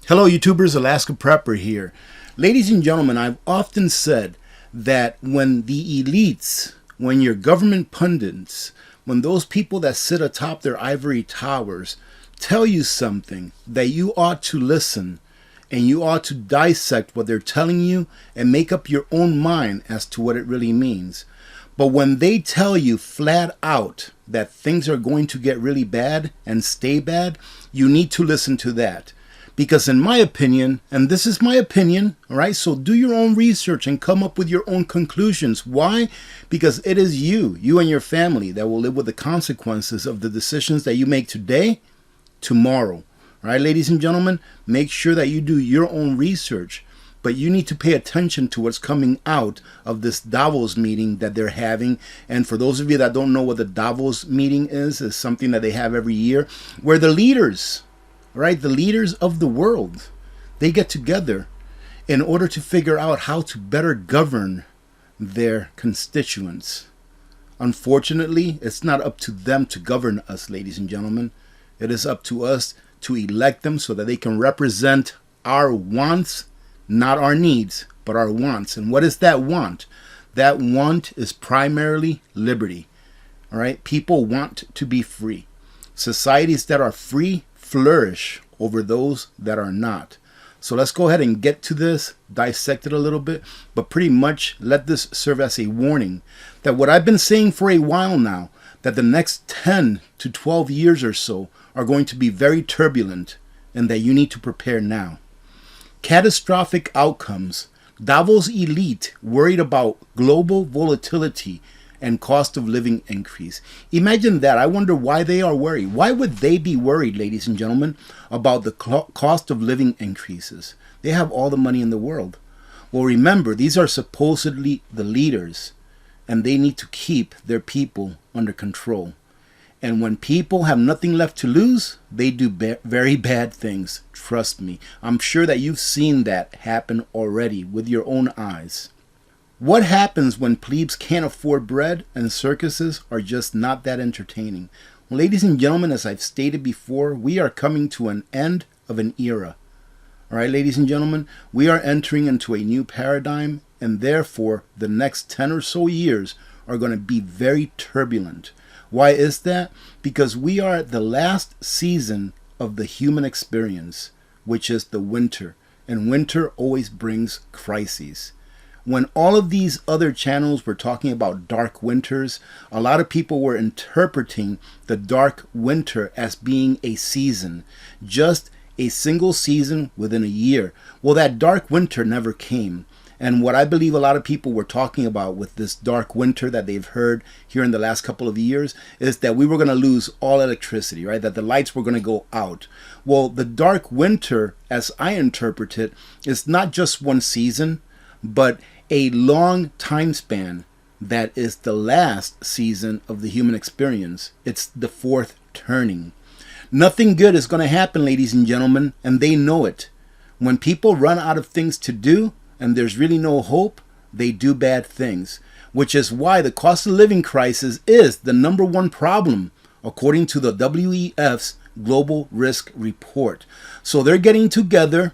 Hello YouTubers, Alaska Prepper here. Ladies and gentlemen, I've often said that when the elites, when your government pundits, when those people that sit atop their ivory towers tell you something, that you ought to listen and you ought to dissect what they're telling you and make up your own mind as to what it really means. But when they tell you flat out that things are going to get really bad and stay bad, you need to listen to that. Because in my opinion, and this is my opinion, all right, so do your own research and come up with your own conclusions. Why? Because it is you and your family that will live with the consequences of the decisions that you make today, tomorrow. All right, ladies and gentlemen, make sure that you do your own research. But you need to pay attention to what's coming out of this Davos meeting that they're having. And for those of you that don't know what the Davos meeting is something that they have every year, where the leaders, right, the leaders of the world, they get together in order to figure out how to better govern their constituents. Unfortunately, it's not up to them to govern us, ladies and gentlemen. It is up to us to elect them so that they can represent our wants, not our needs, but our wants. And what is that want? That want is primarily liberty. All right, people want to be free. Societies that are free flourish over those that are not. So let's go ahead and get to this, dissect it a little bit, but pretty much let this serve as a warning that what I've been saying for a while now, that the next 10 to 12 years or so are going to be very turbulent and that you need to prepare now. Catastrophic outcomes. Davos elite worried about global volatility and cost of living increase. Imagine that. I wonder why they are worried. Why would they be worried, ladies and gentlemen, about the cost of living increases? They have all the money in the world. Well, remember, these are supposedly the leaders, and they need to keep their people under control. And when people have nothing left to lose, they do very bad things. Trust me. I'm sure that you've seen that happen already with your own eyes. What happens when plebes can't afford bread and circuses are just not that entertaining? Well, ladies and gentlemen, as I've stated before, we are coming to an end of an era. All right, ladies and gentlemen, we are entering into a new paradigm, and therefore the next 10 or so years are going to be very turbulent. Why is that? Because we are at the last season of the human experience, which is the winter, and winter always brings crises. When all of these other channels were talking about dark winters, a lot of people were interpreting the dark winter as being a season, just a single season within a year. Well, that dark winter never came. And what I believe a lot of people were talking about with this dark winter that they've heard here in the last couple of years is that we were going to lose all electricity, right? That the lights were going to go out. Well, the dark winter, as I interpret it, is not just one season, but a long time span that is the last season of the human experience. It's the fourth turning. Nothing good is going to happen, ladies and gentlemen, and they know it. When people run out of things to do and there's really no hope, they do bad things, which is why the cost of living crisis is the #1 problem, according to the WEF's Global Risk Report. So they're getting together.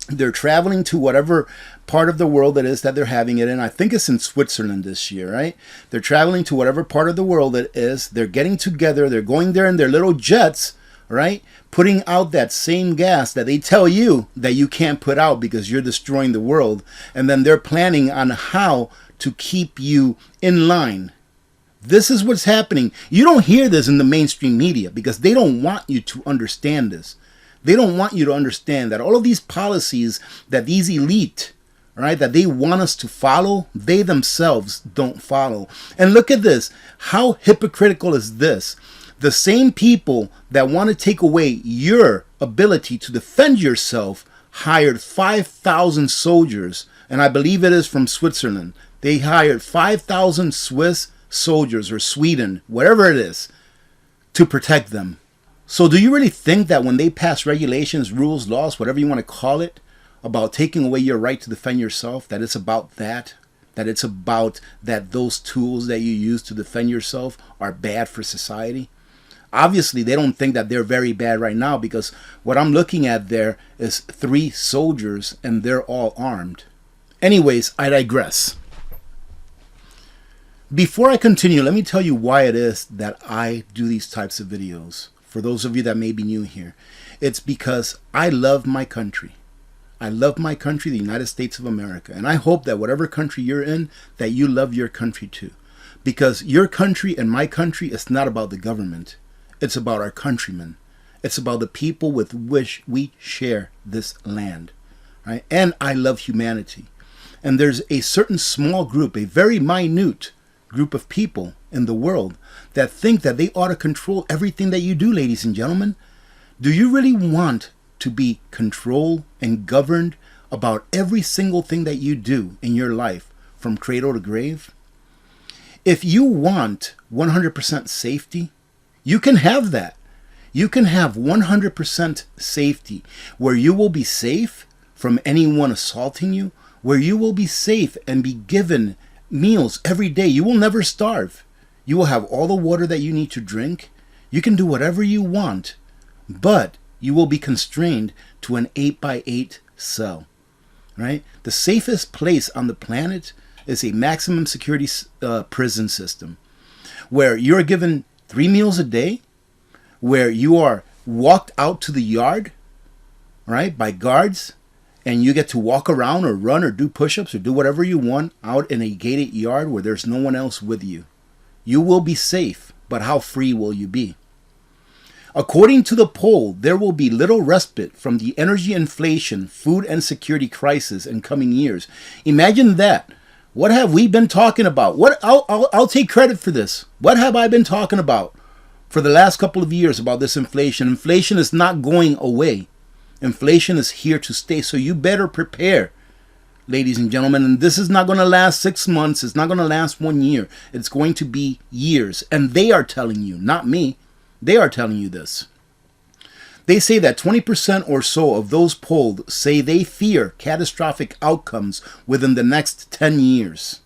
They're traveling to whatever part of the world it is that they're having it in. I think it's in Switzerland this year, right? They're traveling to whatever part of the world it is. They're getting together. They're going there in their little jets, right? Putting out that same gas that they tell you that you can't put out because you're destroying the world. And then they're planning on how to keep you in line. This is what's happening. You don't hear this in the mainstream media because they don't want you to understand this. They don't want you to understand that all of these policies that these elite, right, that they want us to follow, they themselves don't follow. And look at this. How hypocritical is this? The same people that want to take away your ability to defend yourself hired 5,000 soldiers, and I believe it is from Switzerland. They hired 5,000 Swiss soldiers, or Sweden, whatever it is, to protect them. So do you really think that when they pass regulations, rules, laws, whatever you want to call it, about taking away your right to defend yourself, that it's about that? That it's about that those tools that you use to defend yourself are bad for society? Obviously, they don't think that they're very bad right now, because what I'm looking at there is 3 soldiers and they're all armed. Anyways, I digress. Before I continue, let me tell you why it is that I do these types of videos. For those of you that may be new here, it's because I love my country. I love my country, the United States of America. And I hope that whatever country you're in, that you love your country too. Because your country and my country is not about the government. It's about our countrymen. It's about the people with which we share this land. Right? And I love humanity. And there's a certain small group, a very minute group of people in the world that think that they ought to control everything that you do, ladies and gentlemen. Do you really want to be controlled and governed about every single thing that you do in your life from cradle to grave? If you want 100% safety, you can have that. You can have 100% safety where you will be safe from anyone assaulting you, where you will be safe and be given meals every day. You will never starve. You will have all the water that you need to drink. You can do whatever you want, but you will be constrained to an 8x8 cell. Right? The safest place on the planet is a maximum security prison system where you're given 3 meals a day, where you are walked out to the yard, right, by guards, and you get to walk around or run or do push-ups or do whatever you want out in a gated yard where there's no one else with you. You will be safe, but how free will you be? According to the poll, there will be little respite from the energy inflation, food and security crisis in coming years. Imagine that. What have we been talking about? I'll take credit for this. What have I been talking about for the last couple of years about this inflation? Inflation is not going away. Inflation is here to stay. So you better prepare, ladies and gentlemen. And this is not going to last 6 months. It's not going to last 1 year. It's going to be years. And they are telling you, not me. They are telling you this. They say that 20% or so of those polled say they fear catastrophic outcomes within the next 10 years.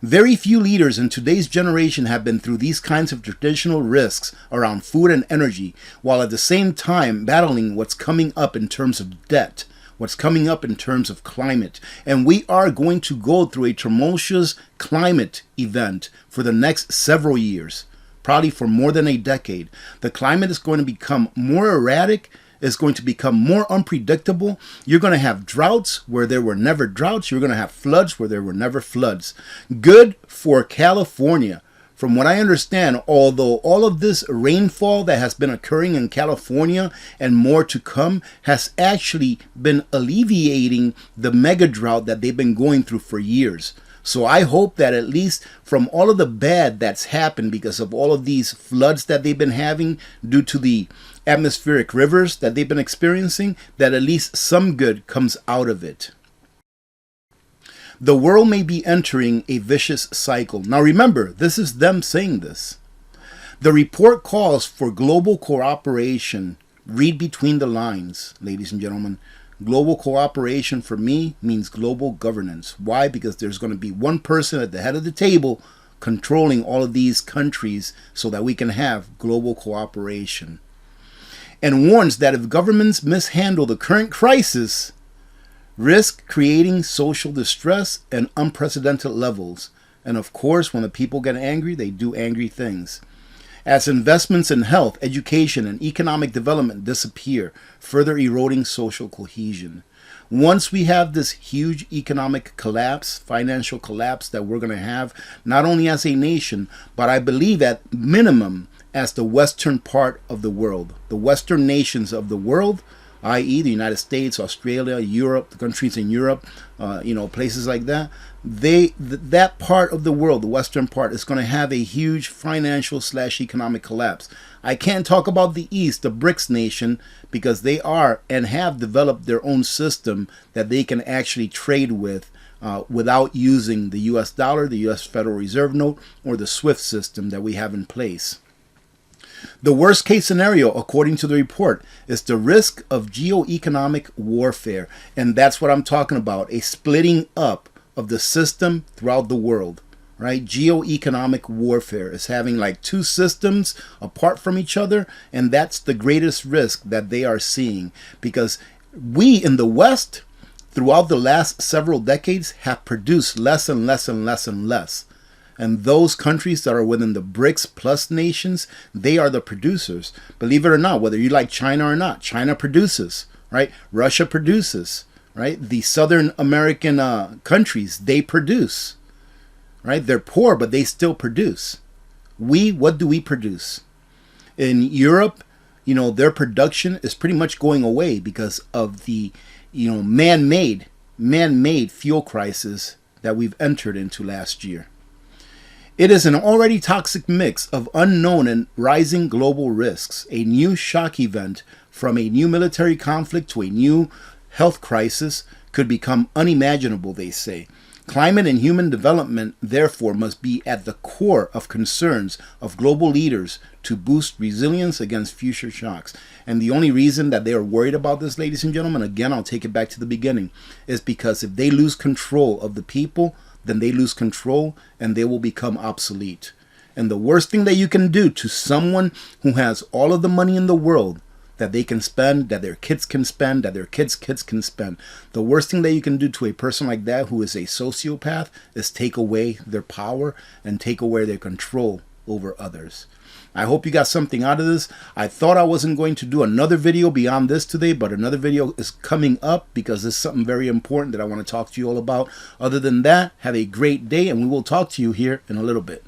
Very few leaders in today's generation have been through these kinds of traditional risks around food and energy, while at the same time battling what's coming up in terms of debt, what's coming up in terms of climate. And we are going to go through a tumultuous climate event for the next several years. Probably for more than a decade. The climate is going to become more erratic. It's going to become more unpredictable. You're going to have droughts where there were never droughts. You're going to have floods where there were never floods. Good for California. From what I understand, although all of this rainfall that has been occurring in California and more to come has actually been alleviating the mega drought that they've been going through for years. So I hope that at least from all of the bad that's happened because of all of these floods that they've been having due to the atmospheric rivers that they've been experiencing, that at least some good comes out of it. The world may be entering a vicious cycle. Now remember, this is them saying this. The report calls for global cooperation. Read between the lines, ladies and gentlemen. Global cooperation for me means global governance. Why? Because there's going to be one person at the head of the table controlling all of these countries so that we can have global cooperation. And warns that if governments mishandle the current crisis, risk creating social distress and unprecedented levels. And of course, when the people get angry, they do angry things. As investments in health, education, and economic development disappear, further eroding social cohesion. Once we have this huge economic collapse, financial collapse that we're going to have, not only as a nation, but I believe at minimum as the western part of the world, the western nations of the world, i.e. the United States, Australia, Europe, the countries in Europe, places like that, that part of the world, the western part, is going to have a huge financial/economic collapse. I can't talk about the East, the BRICS nation, because they are and have developed their own system that they can actually trade with without using the US dollar, the US Federal Reserve note, or the SWIFT system that we have in place. The worst case scenario, according to the report, is the risk of geoeconomic warfare. And that's what I'm talking about, a splitting up of the system throughout the world. right? Geoeconomic warfare is having like two systems apart from each other, and that's the greatest risk that they are seeing, because we in the West, throughout the last several decades, have produced less and less and less and less. And those countries that are within the BRICS plus nations, they are the producers. Believe it or not, whether you like China or not, China produces, right? Russia produces, right? The Southern American countries, they produce, right? They're poor, but they still produce. What do we produce? In Europe, their production is pretty much going away because of the, man-made fuel crisis that we've entered into last year. It is an already toxic mix of unknown and rising global risks, a new shock event from a new military conflict to a new health crisis could become unimaginable, they say. Climate and human development, therefore, must be at the core of concerns of global leaders to boost resilience against future shocks. And the only reason that they are worried about this, ladies and gentlemen, again, I'll take it back to the beginning, is because if they lose control of the people, then they lose control and they will become obsolete. And the worst thing that you can do to someone who has all of the money in the world that they can spend, that their kids can spend, that their kids' kids can spend, the worst thing that you can do to a person like that who is a sociopath is take away their power and take away their control over others. I hope you got something out of this. I thought I wasn't going to do another video beyond this today, but another video is coming up because it's something very important that I want to talk to you all about. Other than that, have a great day, and we will talk to you here in a little bit.